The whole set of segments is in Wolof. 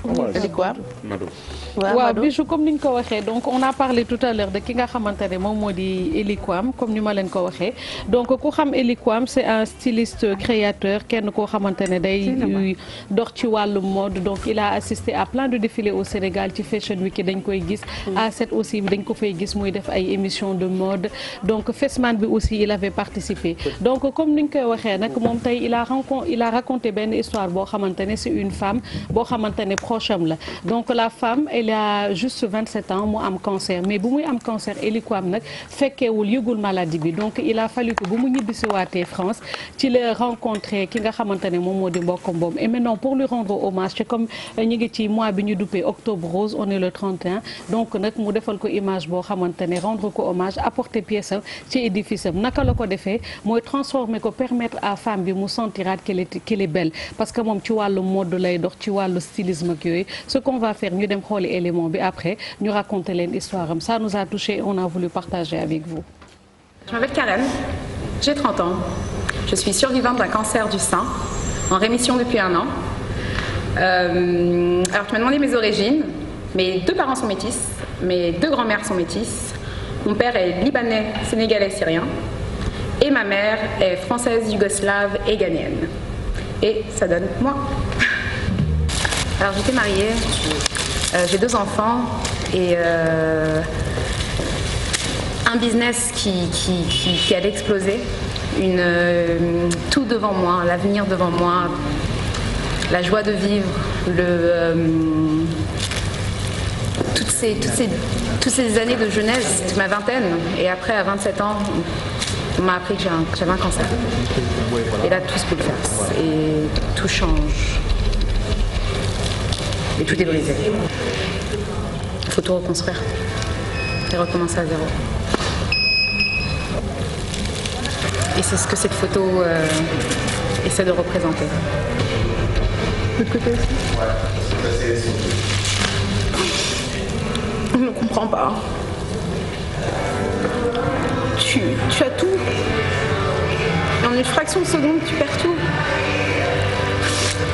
waaw Bijou comme ni ñu ko waxee donc on a parlé tout à l'heure de ki nga xamante ne moom moo di Eli Quam comme ni ma leen ko waxee donc ku xam Eli Quam c'est un styliste créateur kenn koo xamante ne day dox ci wàllu mode donc il a assisté à plein de défilés au Sénégal ci Fashion Week dañ koy gis A7 aussi dañ ko fay gis muy def ay émissions de mode donc Fesman bi aussi il avait participé donc comme ni ñu koy waxee nag moom tey il a raconté benn histoire boo xamante ne c'est une femme boo xamante ne proche am la donc la femme elle a juste 27 ans mu am cancer mais bu muy am cancer Eli Quam nag fekkeewul yëgul maladie bi donc il a fallu que bu mu ñibbisi waatee France ci la rencontré ki nga xamante ne moom moo di mbokkam boobu et maintenant pour lui rendre hommage c'est comme ñu ngi ci mois bi ñu duppee octobre rose on est le 31 donc nag mu defal ko image boo xamante ne rendre ko hommage apporter pièce am ci édifice am naka la ko defee mooy transformer ko permettre à femme bi mu sentiraat qu'elle est belle parce que moom ci wàllu mode lay dox ci wàllu stylisme ak yooyu ce qu'on va faire ñu dem xooli élément bi après ñu raconter leen histoire am ça nous a touché et on a voulu partager avec vous. Je m'appelle Karen, j'ai 30 ans, je suis survivante d'un cancer du sein en rémission depuis 1 an. Alors tu m'as demandé mes origines, mes 2 parents sont métis, mes 2 grands-mères sont métisses, mon père est libanais, sénégalais, syrien et ma mère est française, yougoslave et ghanéenne. Et ça donne moi. Alors j'étais mariée, j'ai 2 enfants et un business qui allait exploser, tout devant moi, l'avenir devant moi, la joie de vivre, toutes ces années de jeunesse, toute ma vingtaine, et après à 27 ans, on m'a appris que j'avais un cancer. Et là tout se bouleverse et tout change. Et tout est brisé. Il faut tout reconstruire et recommencer à 0. Et c'est ce que cette photo essaie de représenter. De l'autre côté aussi. Je ne comprends pas. Tu as tout. En une fraction de seconde, tu perds tout.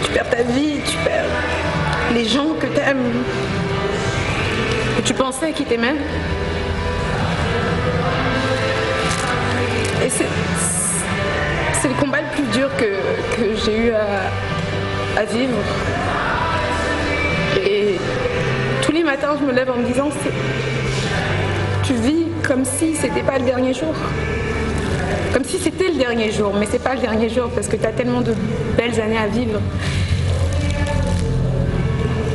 Tu perds ta vie, tu perds les gens que tu aimes, que tu pensais qu'ils t'aimaient. Et c'est le combat le plus dur que j'ai eu à vivre. Et tous les matins, je me lève en me disant tu vis comme si c'était pas le dernier jour. Comme si c'était le dernier jour, mais c'est pas le dernier jour parce que tu as tellement de belles années à vivre.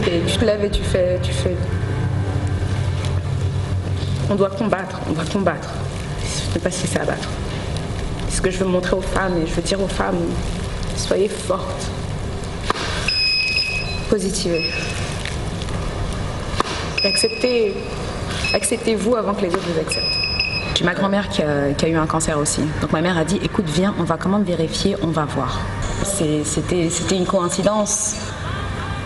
Et tu te lèves et tu fais. On doit combattre. Je ne sais pas si c'est à battre. C'est ce que je veux montrer aux femmes et je veux dire aux femmes, soyez fortes, positivez. Acceptez-vous avant que les autres vous acceptent. J'ai ma grand-mère qui a eu un cancer aussi. Donc ma mère a dit, écoute, viens, on va quand même vérifier, on va voir. C'était une coïncidence.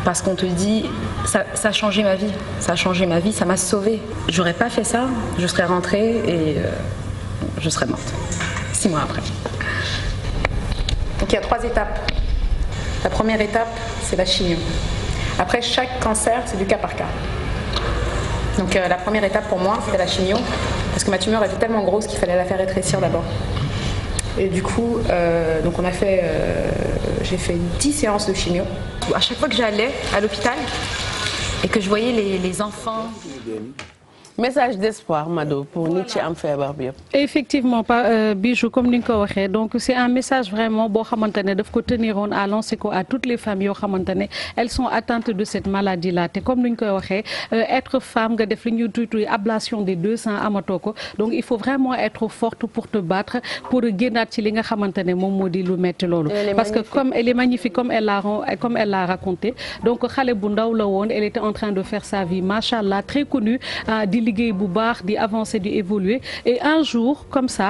Parce qu'on te dit, ça a changé ma vie. Ça a changé ma vie, ça m'a sauvée. J'aurais pas fait ça, je serais rentrée et je serais morte. 6 mois après. Donc il y a 3 étapes. La première étape, c'est la chimio. Après, chaque cancer, c'est du cas par cas. Donc la première étape pour moi, c'était la chimio. Parce que ma tumeur était tellement grosse qu'il fallait la faire rétrécir d'abord. Et du coup, donc j'ai fait 10 séances de chimio. À chaque fois que j'allais à l'hôpital et que je voyais les enfants... Message d'espoir Mado pour nit ci am feebar bi yëpp. Effectivement Bijou comme ni nga ko waxee donc c'est un message vraiment boo xamante ne daf ko teniroon à lancer ko à toutes les femmes yoo xamante ne elles sont atteintes de cette maladie là te comme ni ñu koy waxee être femme nga def li ñuy tuuti ablation des 2 seins amatoo ko donc il faut vraiment être forte pour te battre pour génnaat ci li nga xamante ne moom moo di lu metti loolu. Parce que comme elle est magnifique comme elle l'a raconté donc xale bu ndaw la woon elle était en train de faire sa vie machallah très connue di liggéey bu baax di avancer di évoluer et un jour comme ça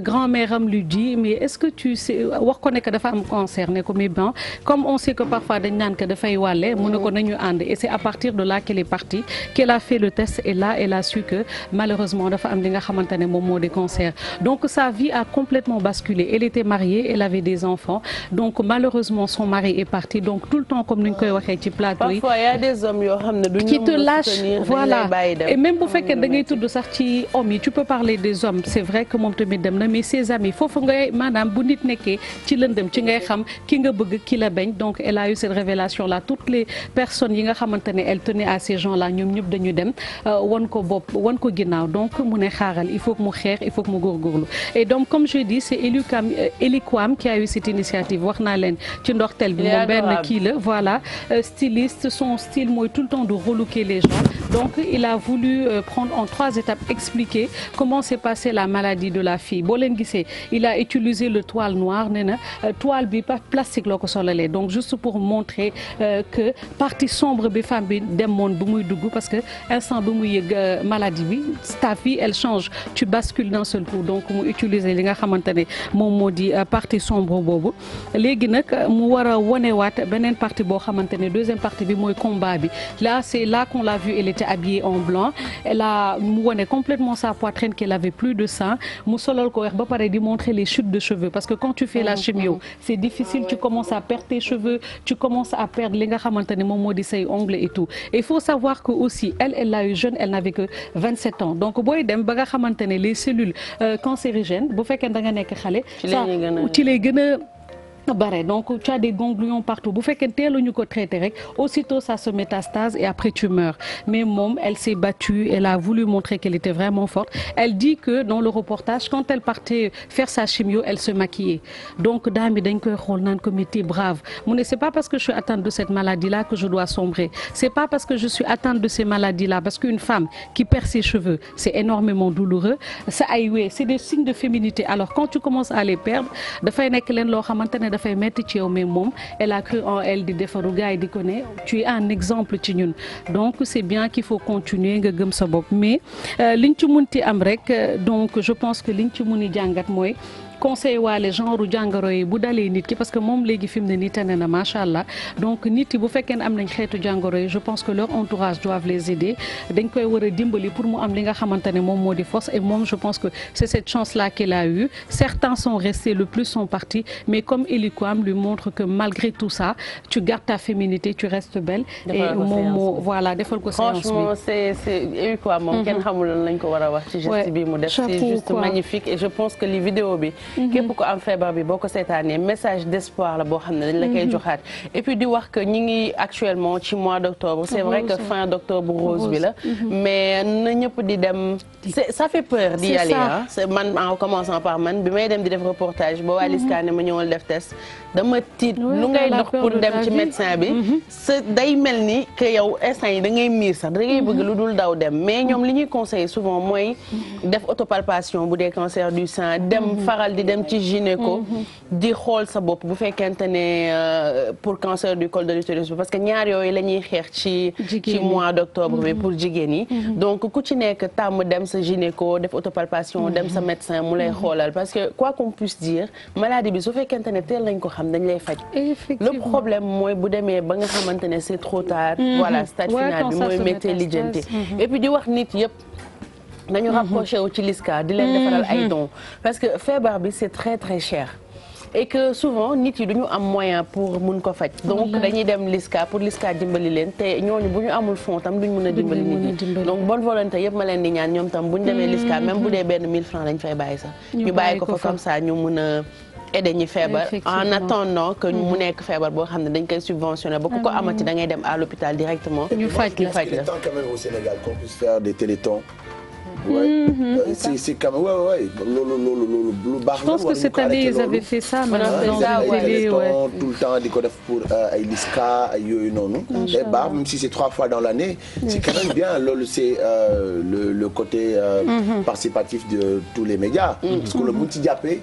grand-mère am lui dit mais est-ce que tu sais wax ko ne que dafa am cancer ne ko mais bon comme on sait que parfois dañ naan que dafay wàlle mu ne ko nañu ànd et c'est à partir de là qu'elle est partie qu'elle a fait le test et là elle a su que malheureusement dafa am li nga xamante ne moom moo di cancer donc sa vie a complètement basculé elle était mariée elle avait des enfants donc malheureusement son mari est parti donc tout le temps comme ni ñu koy waxee ci plateau yi parfois il y a des hommes yoo xam ne duñu qui te lâchent voilà et même bu fekkee da ngay tudd sax ci hommes yi tu peux parler des hommes c'est vrai que moom tamit dem na mais ses amis foofu ngay maanaam bu nit nekkee ci lëndëm ci ngay xam ki nga bëgg ki la bañ donc elle a eu cette révélation là toutes les personnes yi nga xamante ne elle tenait à ces gens là ñoom ñëpp dañu dem wan ko bopp wan ko ginnaaw donc mu ne xaaral il faut que mu xeex il faut que mu góorgóorlu et donc comme je dis c'est Eliquam qui a eu cette initiative wax naa leen ci ndorteel bi moom benn kii la voilà styliste son style mooy tout le temps de relooker les gens donc il a voulu prendre en 3 étapes expliquer comment s'est passée la maladie de la fille boo leen gisee il a utilisé le toile noir nee na toile bi plastique loo ko solalee donc juste pour montrer que partie sombre bi femme bi demoon bu muy dugg parce que instant bi muy yëg maladie bi ta vie elle change tu bascules d'un seul coup donc mu utiliser li nga xamante ne moom moo di partie sombre boobu léegi nag mu war a wonewaat beneen partie boo xamante ne deuxième partie bi mooy combat bi là c'est là qu'on l'a vu elle était habillée en blanc elle a mu wone complètement sa poitrine qu'elle avait plus de sein mu solal ko weex ba pare di montrer les chutes de cheveux parce que quand tu fais la chimio c'est difficile tu commences à perdre tes cheveux tu commences à perdre li nga xamante ne moom moo di say ongles et tout et il faut savoir que aussi elle l'a eu jeune elle n'avait que 27 ans donc booy dem ba nga xamante ne les cellules cancérigènes bu fekkee da nga nekk xale ci lay gën a bare donc tu as des ganglions partout bu fekkee teeluñu ko traité rek aussitôt ça se métastase et après tu meurs mais moom elle s'est battue elle a voulu montrer qu'elle était vraiment forte elle dit que dans le reportage quand elle partait faire sa chimio elle se maquillait donc daam bi dañ koy xool naan ko mais t'es brave mu ne c'est pas parce que je suis atteinte de cette maladie là que je dois sombrer c'est pas parce que je suis atteinte de ces maladies là parce qu'une femme qui perd ses cheveux c'est énormément douloureux ça ay wee c'est des signes de féminité alors quand tu commences à les perdre dafay nekk leen loo xamante ne dafay metti ci yow mais moom elle a cru en elle di defaru gars yi di ko ne tu es un exemple ci ñun donc c'est bien qu'il faut continuer nga gëm sa bopp mais liñ ci munti am rek donc je pense que liñ ci muni jàngat mooy conseil waale genre jàngoro yi bu dalee nit ki parce que moom léegi fi mu ne nii tane na macha allah donc nit yi bu fekkee ne am nañ xeetu jàngoro yi je pense que leur entourage doivent les aider dañ koy war a dimbali pour mu am li nga xamante ne moom moo di force et moom je pense que c'est cette chance là qu'elle a eu certains sont restés le plus sont partis mais comme Eliquam lui montre que malgré tout ça tu gardes ta féminité tu restes belle et moom moo voilà defal ko séance bi franchement c'est Eliquam moom kenn xamul lan lañ ko war a wax ci geste bi mu def c'est juste magnifique et je pense que li vidéo bi képp ko am feebar bi boo ko seetaanee message d'espoir la boo xam ne dañ la koy joxaat et puis di wax que ñi ngi actuellement ci mois d'octobre c'est vrai que fin d'octobre rose bi la mais na ñëpp di dem ça fait peur d'y aller ah c'est man en commençant par man bi may dem di def reportage ba waa Liska ne ma ñëwal def test dama tiit lu ngay dox pour dem ci médecin bi sa day mel ni que yow instant yi da ngay miir sax da ngay bëgg lu dul daw dem mais ñoom li ñuy conseiller souvent mooy def autopalpation bu dee cancer du sein dem faral di dem ci gynéco di xool sa bopp bu fekkente ne pour cancer du col de l'utérus bi parce que ñaar yooyu la ñuy xeex ci mois d'octobre bi pour jigéen yi donc ku ci nekk tàmm dem sa gynéco def autopalpation dem sa médecin mu lay xoolal parce que quoi qu'on puisse dire maladie bi su fekkente ne teel nañ ko xam dañ lay faj le problème mooy bu demee ba nga xamante ne c'est trop tard voilà stade final bi mooy méttee lijjanti et puis di wax nit yëpp nañu rapproché wu ci Liska di leen defaral ay dons parce que feebar bi c'est très très cher et que souvent nit yi duñu am moyen pour mun ko faj donc dañuy dem Liska pour Liska dimbali leen te ñooñu bu ñu amul fond tam duñ mën a dimbali nit ñi donc bonne volonté yëpp ma leen di ñaan ñoom tam bu ñu demee Liska même bu dee benn 1000 francs lañ fay bàyyi sax ñu bàyyi ko fa comme ça ñu mën a aider ñi feebar en attendant que mu nekk feebar boo xam ne dañ koy subventionné ba ku ko amati da ngay dem à l'hôpital directement ñu faj la il est temps quand même au Sénégal qu'on puisse faire des télétons. Ouais, c'est quand même ouais loolu lu baax. Je pense que cette année ils avaient fait ça dans la télé tout le temps di ko def pour ay Liska ay yooyu noonu. day baax même si c'est 3 fois dans l'année. C'est quand même bien loolu c'est le côté participatif de tous les médias. parce que le mun ci jàppee.